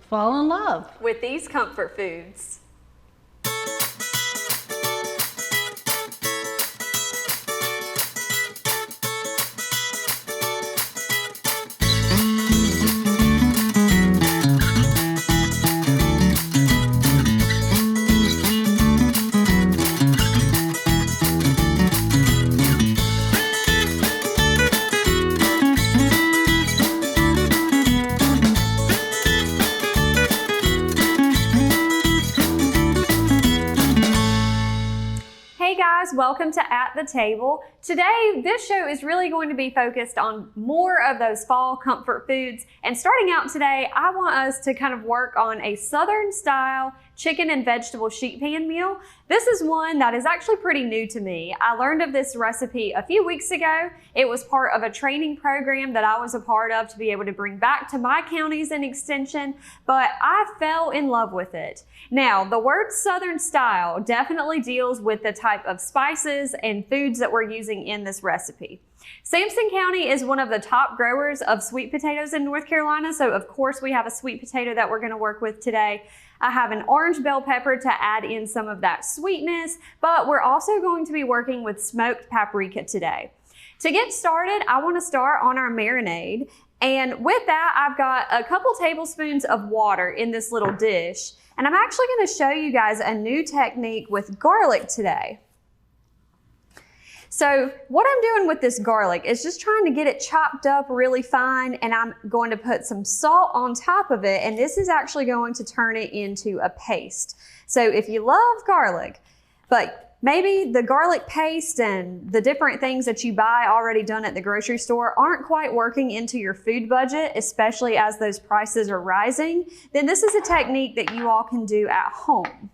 fall in love with these comfort foods. Welcome to At the Table. Today, this show is really going to be focused on more of those fall comfort foods. And starting out today, I want us to kind of work on a Southern style chicken and vegetable sheet pan meal. This is one that is actually pretty new to me. I learned of this recipe a few weeks ago. It was part of a training program that I was a part of to be able to bring back to my counties and extension, but I fell in love with it. Now, the word Southern style definitely deals with the type of spices and foods that we're using in this recipe. Sampson County is one of the top growers of sweet potatoes in North Carolina, so of course we have a sweet potato that we're going to work with today. I have an orange bell pepper to add in some of that sweetness, but we're also going to be working with smoked paprika today. To get started, I want to start on our marinade, and with that I've got a couple tablespoons of water in this little dish, and I'm actually going to show you guys a new technique with garlic today. So what I'm doing with this garlic is just trying to get it chopped up really fine, and I'm going to put some salt on top of it, and this is actually going to turn it into a paste. So if you love garlic, but maybe the garlic paste and the different things that you buy already done at the grocery store aren't quite working into your food budget, especially as those prices are rising, then this is a technique that you all can do at home.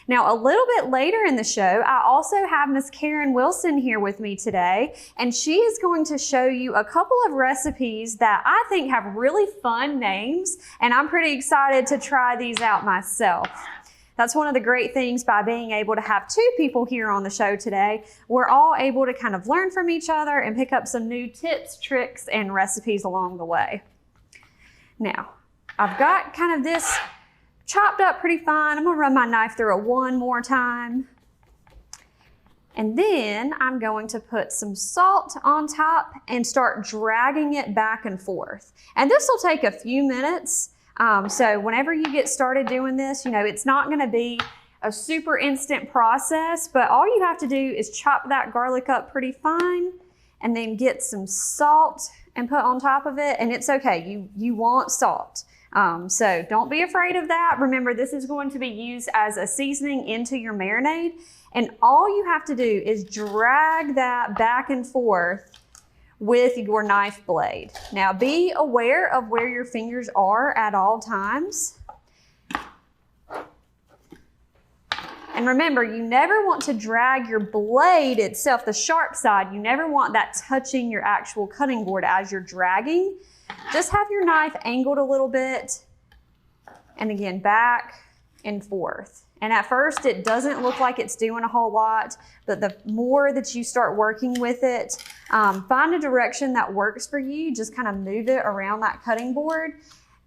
Now, a little bit later in the show, I also have Miss Karen Wilson here with me today, and she is going to show you a couple of recipes that I think have really fun names, and I'm pretty excited to try these out myself. That's one of the great things by being able to have two people here on the show today. We're all able to kind of learn from each other and pick up some new tips, tricks, and recipes along the way. Now, I've got kind of this chopped up pretty fine. I'm gonna run my knife through it one more time. And then I'm going to put some salt on top and start dragging it back and forth. And this will take a few minutes. So whenever you get started doing this, you know, it's not gonna be a super instant process, but all you have to do is chop that garlic up pretty fine and then get some salt and put on top of it. And it's okay, you want salt. So don't be afraid of that. Remember, this is going to be used as a seasoning into your marinade. And all you have to do is drag that back and forth with your knife blade. Now be aware of where your fingers are at all times. And remember, you never want to drag your blade itself, the sharp side, you never want that touching your actual cutting board as you're dragging. Just have your knife angled a little bit, and again, back and forth. And at first, it doesn't look like it's doing a whole lot, but the more that you start working with it, find a direction that works for you. Just kind of move it around that cutting board.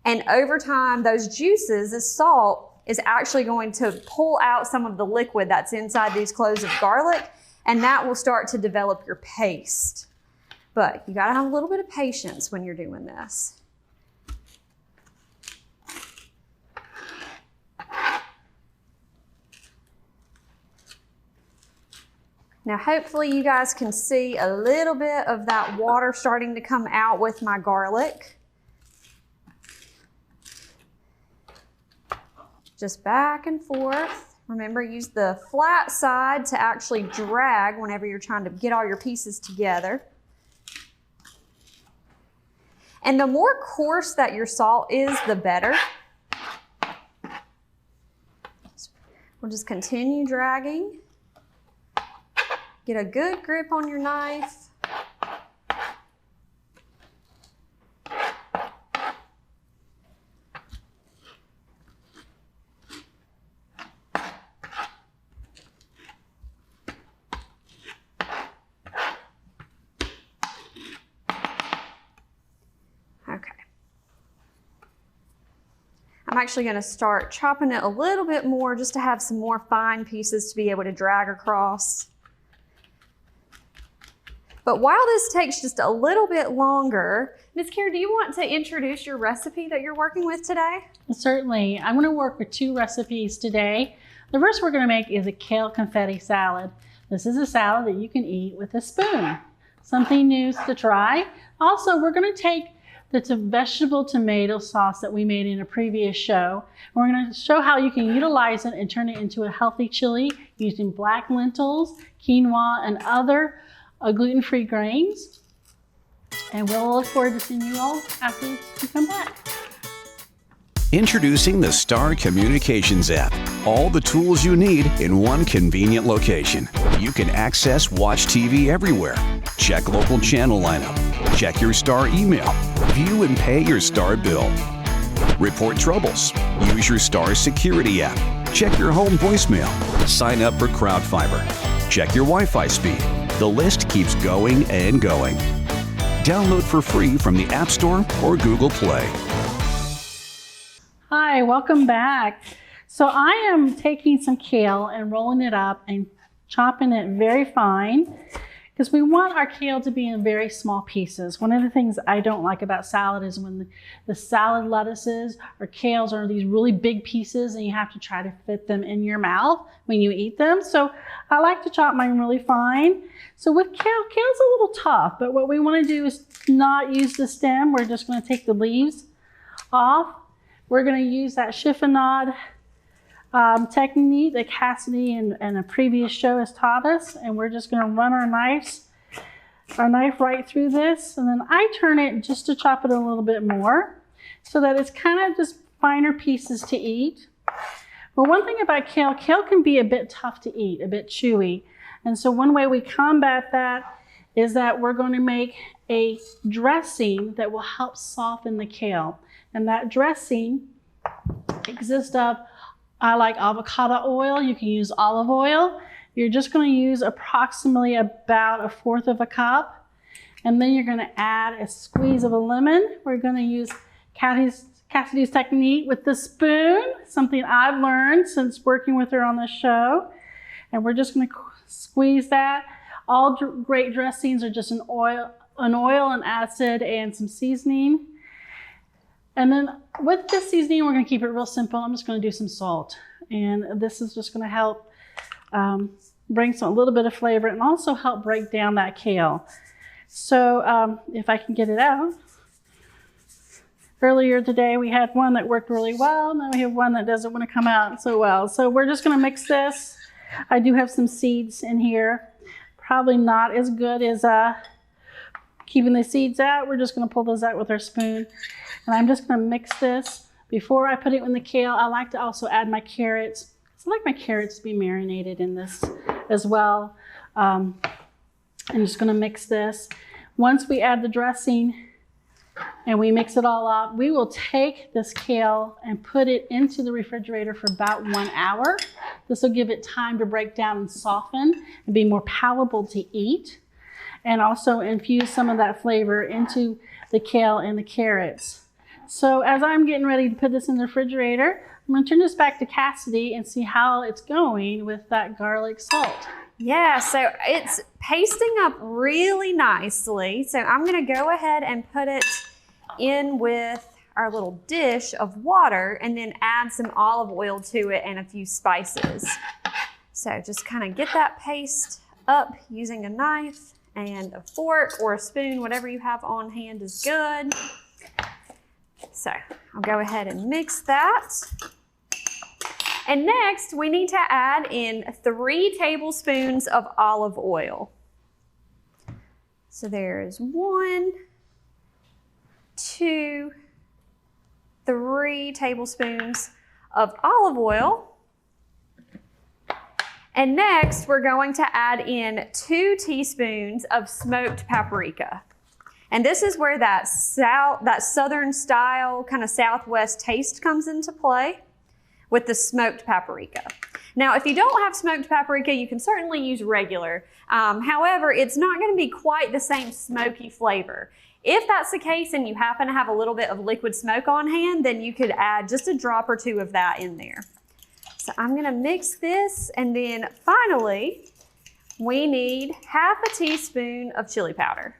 And over time, those juices, the salt, is actually going to pull out some of the liquid that's inside these cloves of garlic, and that will start to develop your paste. But you gotta have a little bit of patience when you're doing this. Now hopefully you guys can see a little bit of that water starting to come out with my garlic. Just back and forth. Remember, use the flat side to actually drag whenever you're trying to get all your pieces together. And the more coarse that your salt is, the better. We'll just continue dragging. Get a good grip on your knife. I'm actually going to start chopping it a little bit more just to have some more fine pieces to be able to drag across. But while this takes just a little bit longer, Ms. Kara, do you want to introduce your recipe that you're working with today? Certainly. I'm going to work with 2 recipes today. The first we're going to make is a kale confetti salad. This is a salad that you can eat with a spoon. Something new to try. Also, we're going to take the vegetable tomato sauce that we made in a previous show. We're going to show how you can utilize it and turn it into a healthy chili using black lentils, quinoa, and other gluten-free grains. And we'll look forward to seeing you all after you come back. Introducing the Star Communications app. All the tools you need in one convenient location. You can access Watch TV everywhere. Check local channel lineup. Check your Star email. View and pay your Star bill. Report troubles. Use your Star security app. Check your home voicemail. Sign up for Crowd Fiber. Check your Wi-Fi speed. The list keeps going and going. Download for free from the App Store or Google Play. Hi, welcome back. So I am taking some kale and rolling it up and chopping it very fine because we want our kale to be in very small pieces. One of the things I don't like about salad is when the salad lettuces or kales are these really big pieces and you have to try to fit them in your mouth when you eat them. So I like to chop mine really fine. So with kale's a little tough, but what we want to do is not use the stem. We're just going to take the leaves off. We're going to use that chiffonade technique that Cassidy in a previous show has taught us, and we're just going to run our knife right through this, and then I turn it just to chop it a little bit more so that it's kind of just finer pieces to eat. But one thing about kale can be a bit tough to eat, a bit chewy, and so one way we combat that is that we're going to make a dressing that will help soften the kale. And that dressing consists of, I like avocado oil. You can use olive oil. You're just going to use approximately about 1/4 cup. And then you're going to add a squeeze of a lemon. We're going to use Cassidy's technique with the spoon, something I've learned since working with her on the show. And we're just going to squeeze that. All great dressings are just an oil, and acid, and some seasoning. And then with this seasoning, we're going to keep it real simple. I'm just going to do some salt. And this is just going to help bring a little bit of flavor and also help break down that kale. So if I can get it out. Earlier today, we had one that worked really well. Now we have one that doesn't want to come out so well. So we're just going to mix this. I do have some seeds in here. Probably not as good as keeping the seeds out. We're just going to pull those out with our spoon. And I'm just going to mix this. Before I put it in the kale, I like to also add my carrots. I like my carrots to be marinated in this as well. I'm just going to mix this. Once we add the dressing and we mix it all up, we will take this kale and put it into the refrigerator for about 1 hour. This will give it time to break down and soften and be more palatable to eat, and also infuse some of that flavor into the kale and the carrots. So as I'm getting ready to put this in the refrigerator, I'm going to turn this back to Cassidy and see how it's going with that garlic salt. Yeah, so it's pasting up really nicely. So I'm going to go ahead and put it in with our little dish of water and then add some olive oil to it and a few spices. So just kind of get that paste up using a knife and a fork or a spoon, whatever you have on hand is good. So I'll go ahead and mix that. And next we need to add in 3 tablespoons of olive oil. So there's 1, 2, 3 tablespoons of olive oil. And next we're going to add in 2 teaspoons of smoked paprika. And this is where that southern style, kind of Southwest taste comes into play with the smoked paprika. Now, if you don't have smoked paprika, you can certainly use regular. However, it's not going to be quite the same smoky flavor. If that's the case and you happen to have a little bit of liquid smoke on hand, then you could add just a drop or two of that in there. So I'm gonna mix this, and then finally, we need half a teaspoon of chili powder.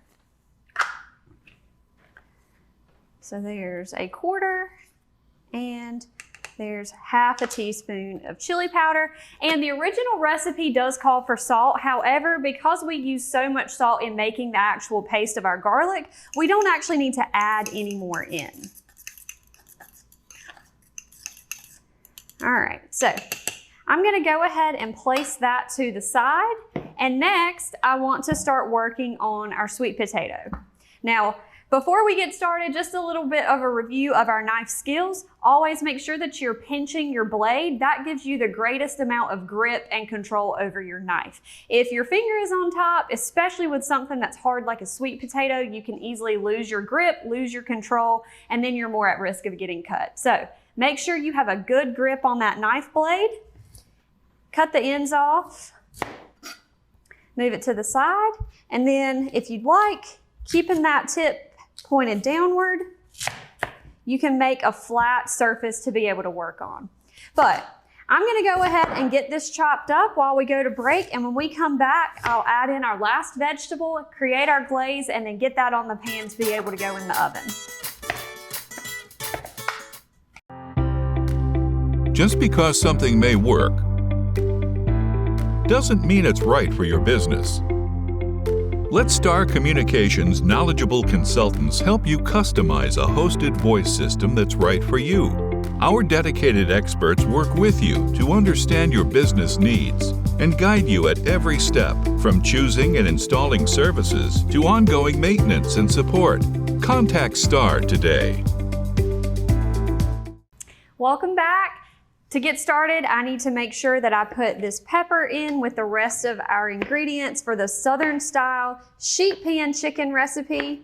So there's a quarter, and there's half a teaspoon of chili powder. And the original recipe does call for salt. However, because we use so much salt in making the actual paste of our garlic, we don't actually need to add any more in. All right, so I'm gonna go ahead and place that to the side. And next, I want to start working on our sweet potato. Now, before we get started, just a little bit of a review of our knife skills. Always make sure that you're pinching your blade. That gives you the greatest amount of grip and control over your knife. If your finger is on top, especially with something that's hard like a sweet potato, you can easily lose your grip, lose your control, and then you're more at risk of getting cut. So make sure you have a good grip on that knife blade. Cut the ends off, move it to the side, and then if you'd like, keeping that tip pointed downward, you can make a flat surface to be able to work on. But I'm gonna go ahead and get this chopped up while we go to break, and when we come back, I'll add in our last vegetable, create our glaze, and then get that on the pan to be able to go in the oven. Just because something may work doesn't mean it's right for your business. Let Star Communications' knowledgeable consultants help you customize a hosted voice system that's right for you. Our dedicated experts work with you to understand your business needs and guide you at every step, from choosing and installing services to ongoing maintenance and support. Contact Star today. Welcome back. To get started, I need to make sure that I put this pepper in with the rest of our ingredients for the Southern style sheet pan chicken recipe.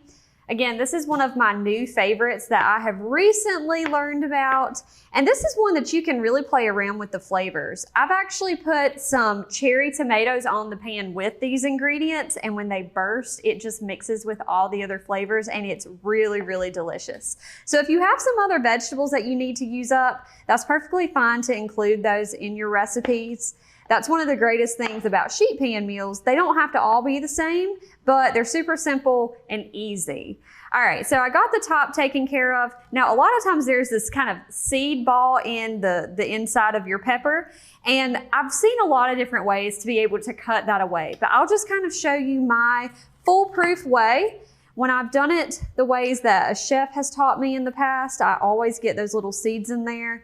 Again, this is one of my new favorites that I have recently learned about. And this is one that you can really play around with the flavors. I've actually put some cherry tomatoes on the pan with these ingredients, and when they burst, it just mixes with all the other flavors, and it's really, really delicious. So if you have some other vegetables that you need to use up, that's perfectly fine to include those in your recipes. That's one of the greatest things about sheet pan meals. They don't have to all be the same, but they're super simple and easy. All right, so I got the top taken care of. Now, a lot of times there's this kind of seed ball in the inside of your pepper, and I've seen a lot of different ways to be able to cut that away, but I'll just kind of show you my foolproof way. When I've done it the ways that a chef has taught me in the past, I always get those little seeds in there.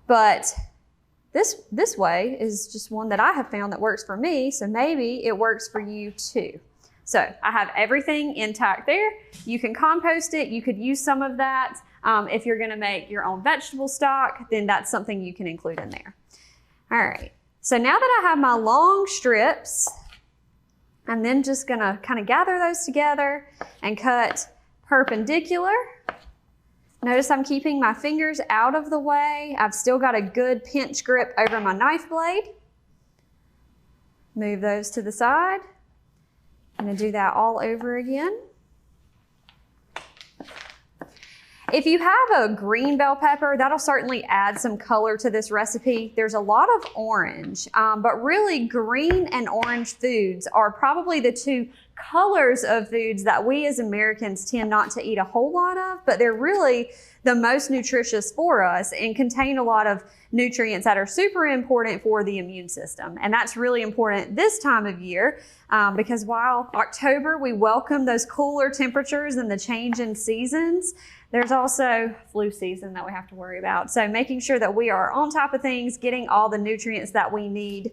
But this way is just one that I have found that works for me, so maybe it works for you too. So I have everything intact there. You can compost it. You could use some of that. If you're gonna make your own vegetable stock, then that's something you can include in there. All right, so now that I have my long strips, I'm then just gonna kind of gather those together and cut perpendicular. Notice I'm keeping my fingers out of the way. I've still got a good pinch grip over my knife blade. Move those to the side. I'm gonna do that all over again. If you have a green bell pepper, that'll certainly add some color to this recipe. There's a lot of orange, but really green and orange foods are probably the two colors of foods that we as Americans tend not to eat a whole lot of, but they're really the most nutritious for us and contain a lot of nutrients that are super important for the immune system. And that's really important this time of year because while October, we welcome those cooler temperatures and the change in seasons, there's also flu season that we have to worry about. So making sure that we are on top of things, getting all the nutrients that we need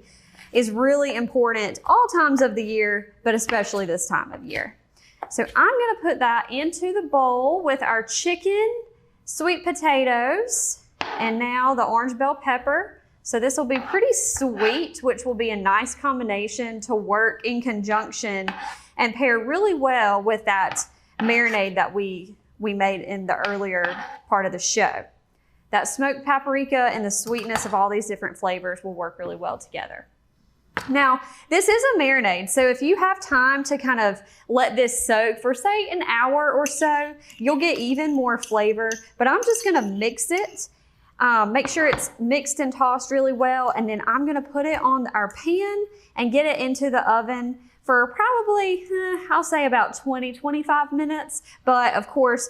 is really important all times of the year, but especially this time of year. So I'm gonna put that into the bowl with our chicken, sweet potatoes, and now the orange bell pepper. So this will be pretty sweet, which will be a nice combination to work in conjunction and pair really well with that marinade that we made in the earlier part of the show. That smoked paprika and the sweetness of all these different flavors will work really well together. Now, this is a marinade, so if you have time to kind of let this soak for say an hour or so, you'll get even more flavor, but I'm just gonna mix it. Make sure it's mixed and tossed really well, and then I'm gonna put it on our pan and get it into the oven for probably, I'll say about 20-25 minutes, but of course,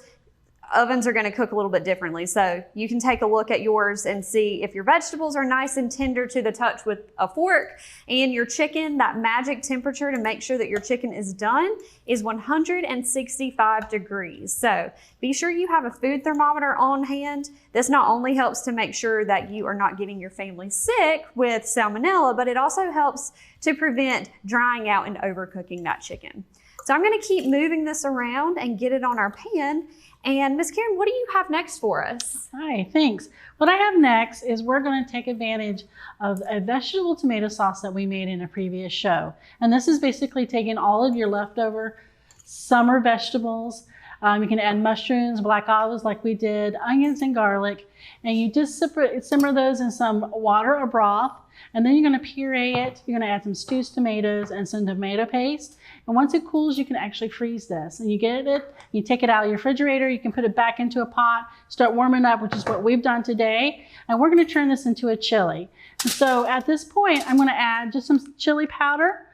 ovens are gonna cook a little bit differently. So you can take a look at yours and see if your vegetables are nice and tender to the touch with a fork, and your chicken, that magic temperature to make sure that your chicken is done is 165 degrees. So be sure you have a food thermometer on hand. This not only helps to make sure that you are not getting your family sick with salmonella, but it also helps to prevent drying out and overcooking that chicken. So I'm gonna keep moving this around and get it on our pan. And Miss Karen, what do you have next for us? Hi, thanks. What I have next is we're going to take advantage of a vegetable tomato sauce that we made in a previous show. And this is basically taking all of your leftover summer vegetables. You can add mushrooms, black olives like we did, onions and garlic, and you just simmer those in some water or broth. And then you're going to puree it. You're going to add some stewed tomatoes and some tomato paste. And once it cools, you can actually freeze this. And you get it, you take it out of your refrigerator, you can put it back into a pot, start warming up, which is what we've done today. And we're going to turn this into a chili. And so at this point, I'm going to add just some chili powder.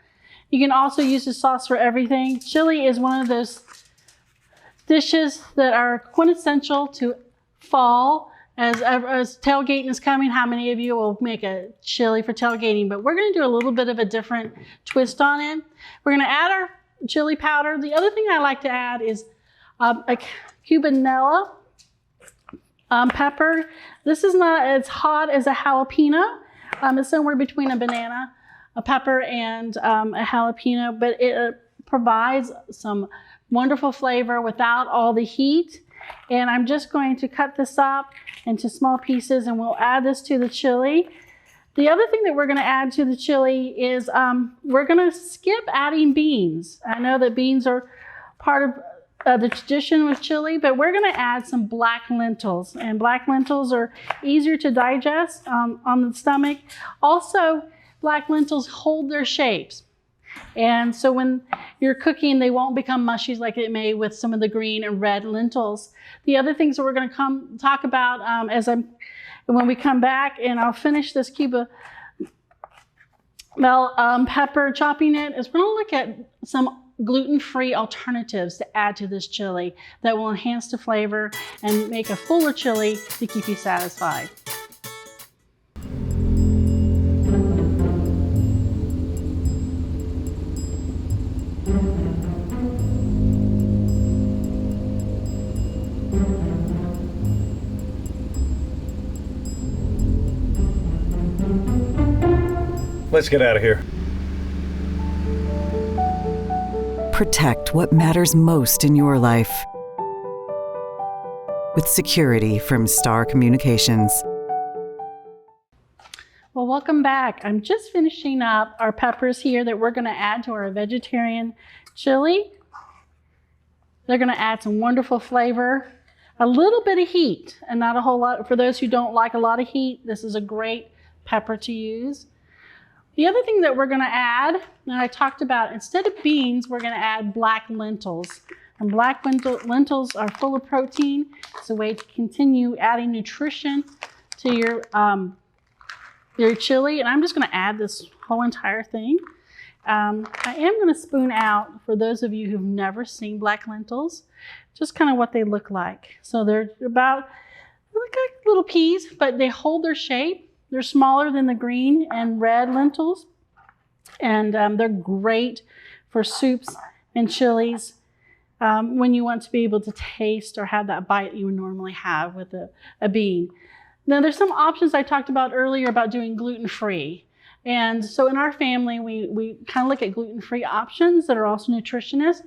You can also use the sauce for everything. Chili is one of those dishes that are quintessential to fall. As tailgating is coming, how many of you will make a chili for tailgating? But we're going to do a little bit of a different twist on it. We're going to add our chili powder. The other thing I like to add is a cubanella pepper. This is not as hot as a jalapeno. It's somewhere between a banana, a pepper, and a jalapeno, but it provides some wonderful flavor without all the heat. And I'm just going to cut this up into small pieces, and we'll add this to the chili. The other thing that we're going to add to the chili is we're going to skip adding beans. I know that beans are part of the tradition with chili, but we're going to add some black lentils. And black lentils are easier to digest on the stomach. Also, black lentils hold their shapes. And so when you're cooking, they won't become mushy like it may with some of the green and red lentils. The other things that we're going to talk about when we come back, and I'll finish this cube of bell pepper, chopping it, is we're going to look at some gluten-free alternatives to add to this chili that will enhance the flavor and make a fuller chili to keep you satisfied. Let's get out of here. Protect what matters most in your life with security from Star Communications. Well, welcome back. I'm just finishing up our peppers here that we're going to add to our vegetarian chili. They're going to add some wonderful flavor, a little bit of heat, and not a whole lot. For those who don't like a lot of heat, this is a great pepper to use. The other thing that we're going to add, and I talked about, instead of beans, we're going to add black lentils. And black lentils are full of protein. It's a way to continue adding nutrition to your chili. And I'm just going to add this whole entire thing. I am going to spoon out, for those of you who've never seen black lentils, just kind of what they look like. So they're about like little peas, but they hold their shape. They're smaller than the green and red lentils, and they're great for soups and chilies when you want to be able to taste or have that bite you would normally have with a bean. Now, there's some options I talked about earlier about doing gluten-free. And so in our family, we kind of look at gluten-free options that are also nutritious.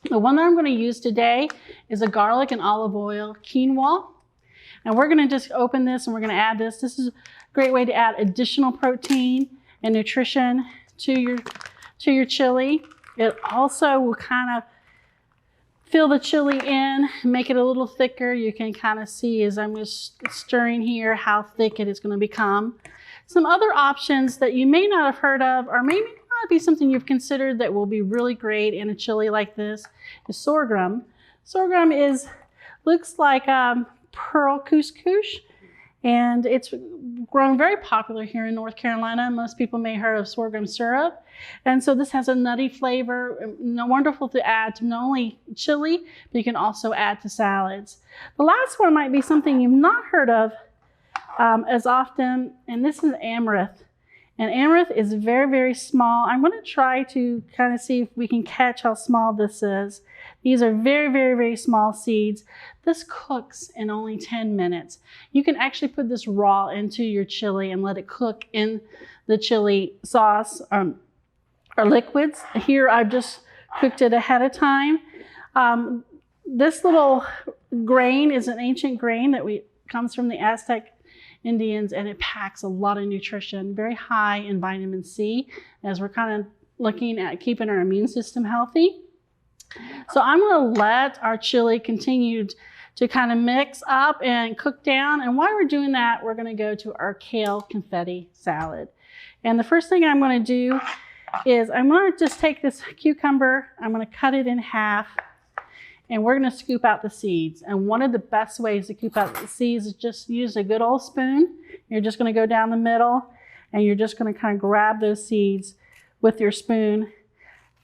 The one that I'm going to use today is a garlic and olive oil quinoa. And we're going to just open this and we're going to add this. This is a great way to add additional protein and nutrition to your chili. It also will kind of fill the chili in, make it a little thicker. You can kind of see as I'm just stirring here how thick it is going to become. Some other options that you may not have heard of, or maybe not be something you've considered that will be really great in a chili like this, is sorghum. Sorghum looks like pearl couscous, and it's grown very popular here in North Carolina. Most people may have heard of sorghum syrup. And so this has a nutty flavor, wonderful to add to not only chili, but you can also add to salads. The last one might be something you've not heard of as often, and this is amaranth. And amaranth is very, very small. I'm going to try to kind of see if we can catch how small this is. These are very, very, very small seeds. This cooks in only 10 minutes. You can actually put this raw into your chili and let it cook in the chili sauce or liquids. Here I've just cooked it ahead of time. This little grain is an ancient grain that comes from the Aztec Indians, and it packs a lot of nutrition, very high in vitamin C, as we're kind of looking at keeping our immune system healthy. So I'm going to let our chili continue to kind of mix up and cook down. And while we're doing that, we're going to go to our kale confetti salad. And the first thing I'm going to do is I'm going to just take this cucumber, I'm going to cut it in half, and we're going to scoop out the seeds. And one of the best ways to scoop out the seeds is just use a good old spoon. You're just going to go down the middle, and you're just going to kind of grab those seeds with your spoon.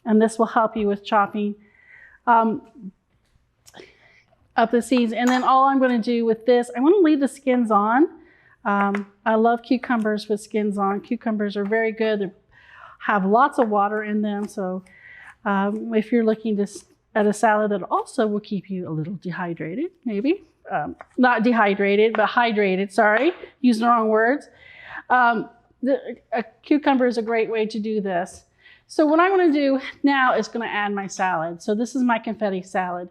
And this will help you with chopping up the seeds. And then all I'm going to do with this, I'm going to leave the skins on. I love cucumbers with skins on. Cucumbers are very good. They have lots of water in them. So if you're looking at a salad that also will keep you a little dehydrated, maybe. Not dehydrated, but hydrated, sorry. Using the wrong words. A cucumber is a great way to do this. So what I'm going to do now is going to add my salad. So this is my confetti salad.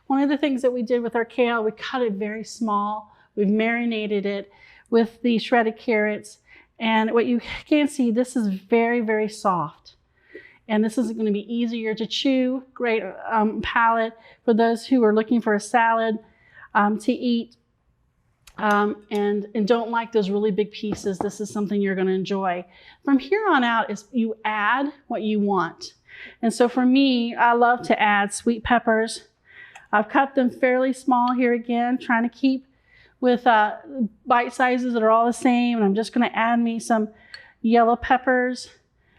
One of the things that we did with our kale, we cut it very small. We've marinated it with the shredded carrots. And what you can see, this is very, very soft. And this is going to be easier to chew, great palate for those who are looking for a salad to eat and don't like those really big pieces. This is something you're going to enjoy. From here on out is you add what you want. And so for me, I love to add sweet peppers. I've cut them fairly small here again, trying to keep with bite sizes that are all the same. And I'm just going to add me some yellow peppers.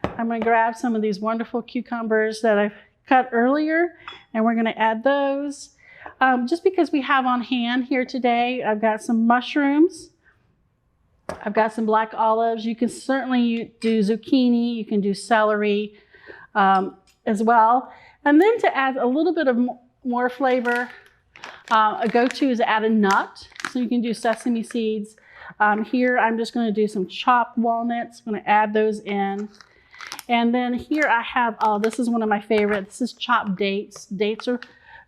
I'm going to grab some of these wonderful cucumbers that I've cut earlier, and we're going to add those. Just because we have on hand here today, I've got some mushrooms. I've got some black olives. You can certainly do zucchini. You can do celery as well. And then to add a little bit of more flavor, a go-to is add a nut. So you can do sesame seeds. Here I'm just going to do some chopped walnuts. I'm going to add those in. And then here I have, this is one of my favorites. This is chopped dates. Dates are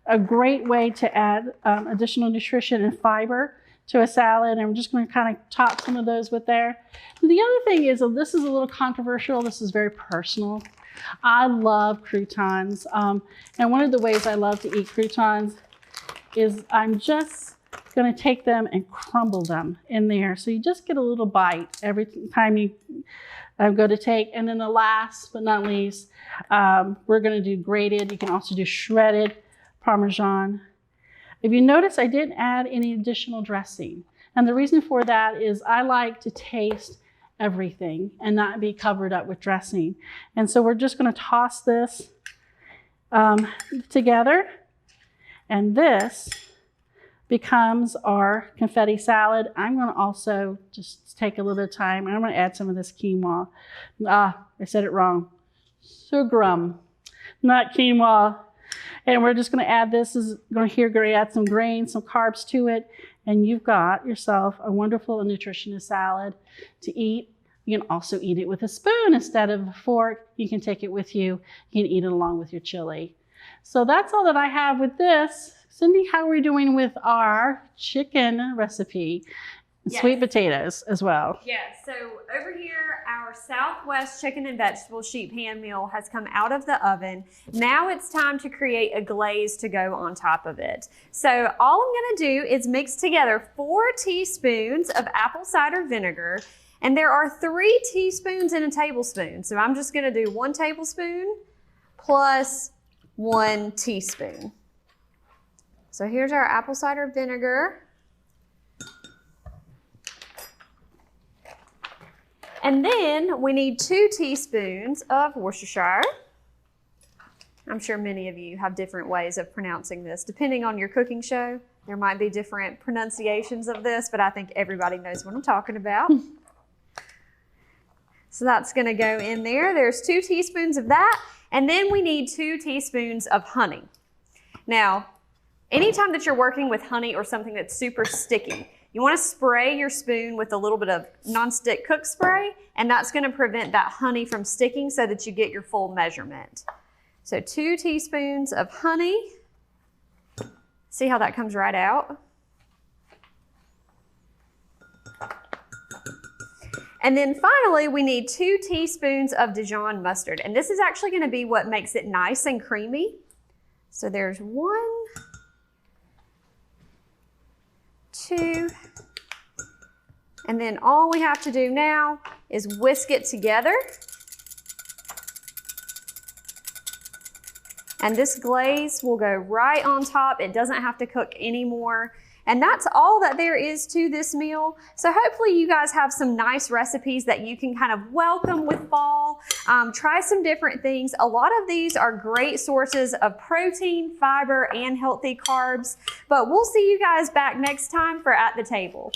a great way to add additional nutrition and fiber to a salad. And I'm just going to kind of top some of those with there. And the other thing is, this is a little controversial. This is very personal. I love croutons. And one of the ways I love to eat croutons is I'm just going to take them and crumble them in there. So you just get a little bite every time you go to take. And then the last but not least, we're going to do grated. You can also do shredded Parmesan. If you notice, I didn't add any additional dressing. And the reason for that is I like to taste everything and not be covered up with dressing. And so we're just going to toss this together. And this becomes our confetti salad. I'm going to also just take a little bit of time. I'm going to add some of this quinoa. I said it wrong. Sorghum, not quinoa. And we're just going to add this. Is going to add some grains, some carbs to it, and you've got yourself a wonderful and nutritious salad to eat. You can also eat it with a spoon instead of a fork. You can take it with you. You can eat it along with your chili. So that's all that I have with this. Cindy, how are we doing with our chicken recipe? Yes. Sweet potatoes as well. Yes, so over here, our Southwest chicken and vegetable sheet pan meal has come out of the oven. Now it's time to create a glaze to go on top of it. So all I'm gonna do is mix together 4 teaspoons of apple cider vinegar, And there are 3 teaspoons in a tablespoon. So I'm just gonna do 1 tablespoon plus 1 teaspoon. So here's our apple cider vinegar. And then we need 2 teaspoons of Worcestershire. I'm sure many of you have different ways of pronouncing this. Depending on your cooking show, there might be different pronunciations of this, but I think everybody knows what I'm talking about. So that's gonna go in there. There's 2 teaspoons of that. And then we need 2 teaspoons of honey. Now, anytime that you're working with honey or something that's super sticky, you want to spray your spoon with a little bit of nonstick cook spray, and that's going to prevent that honey from sticking so that you get your full measurement. So 2 teaspoons of honey. See how that comes right out? And then finally, we need 2 teaspoons of Dijon mustard. And this is actually going to be what makes it nice and creamy. So there's 1, 2, and then all we have to do now is whisk it together. And this glaze will go right on top. It doesn't have to cook anymore. And that's all that there is to this meal. So hopefully you guys have some nice recipes that you can kind of welcome with fall. Try some different things. A lot of these are great sources of protein, fiber, and healthy carbs. But we'll see you guys back next time for At the Table.